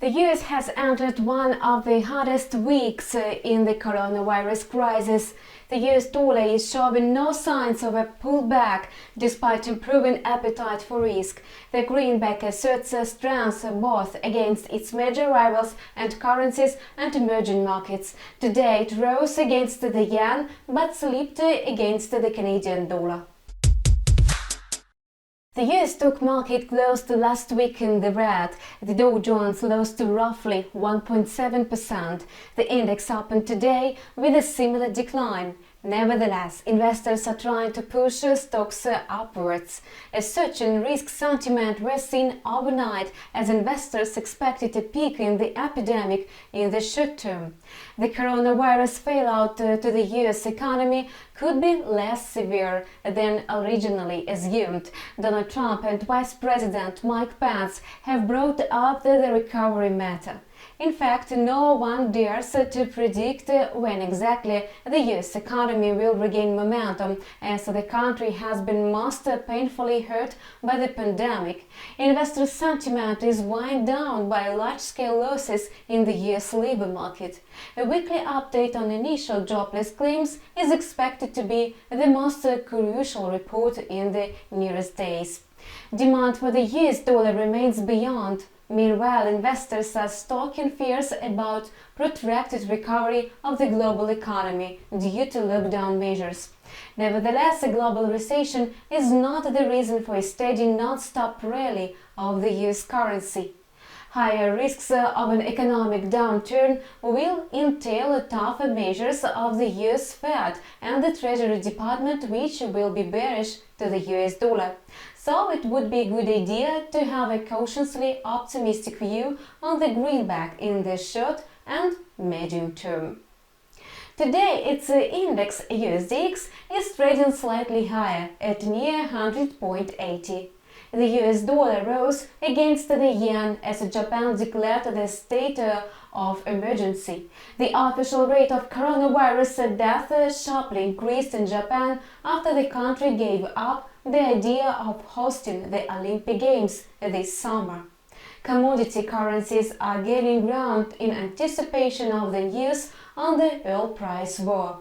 The US has entered one of the hardest weeks in the coronavirus crisis. The US dollar is showing no signs of a pullback despite improving appetite for risk. The greenback asserts strength both against its major rivals and currencies and emerging markets. Today it rose against the yen but slipped against the Canadian dollar. The US stock market closed last week in the red. The Dow Jones lost roughly 1.7%. The index opened today with a similar decline. Nevertheless, investors are trying to push stocks upwards. A surge in risk sentiment was seen overnight as investors expected a peak in the epidemic in the short term. The coronavirus fallout to the US economy could be less severe than originally assumed. Donald Trump and Vice President Mike Pence have brought up the recovery matter. In fact, no one dares to predict when exactly the US economy will regain momentum, as the country has been most painfully hurt by the pandemic. Investor sentiment is weighed down by large-scale losses in the US labor market. A weekly update on initial jobless claims is expected to be the most crucial report in the nearest days. Demand for the US dollar remains beyond. Meanwhile, investors are stoking fears about protracted recovery of the global economy due to lockdown measures. Nevertheless, a global recession is not the reason for a steady non-stop rally of the US currency. Higher risks of an economic downturn will entail tougher measures of the US Fed and the Treasury Department, which will be bearish to the US dollar. So it would be a good idea to have a cautiously optimistic view on the greenback in the short and medium term. Today, its index USDX is trading slightly higher at near 100.80. The US dollar rose against the yen as Japan declared the state of emergency. The official rate of coronavirus death sharply increased in Japan after the country gave up the idea of hosting the Olympic Games this summer. Commodity currencies are gaining ground in anticipation of the news on the oil price war.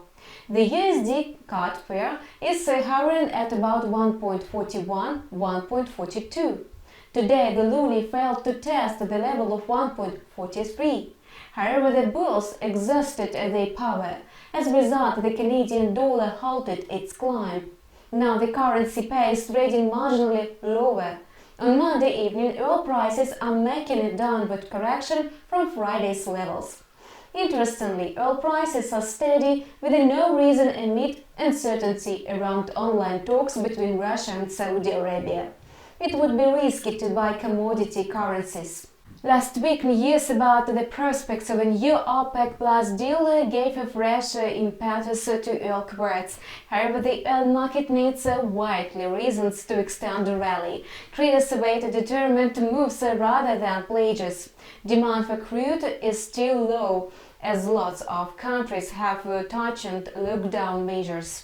The USD CAD pair is hovering at about 1.41–1.42. Today, the loonie failed to test the level of 1.43. However, the bulls exhausted their power. As a result, the Canadian dollar halted its climb. Now the currency pair is trading marginally lower. On Monday evening, oil prices are making a downward correction from Friday's levels. Interestingly, oil prices are steady with no reason amid uncertainty around online talks between Russia and Saudi Arabia. It would be risky to buy commodity currencies. Last week, news about the prospects of a new OPEC Plus deal gave a fresh impetus to oil quotes. However, the oil market needs widely reasons to extend the rally. Traders await determined moves rather than pledges. Demand for crude is still low, as lots of countries have tightened lockdown measures.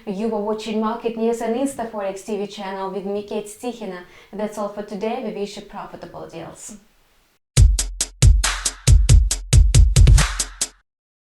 You are watching Market News on InstaForex TV channel with me, Kate Stichina. That's all for today. We wish you profitable deals.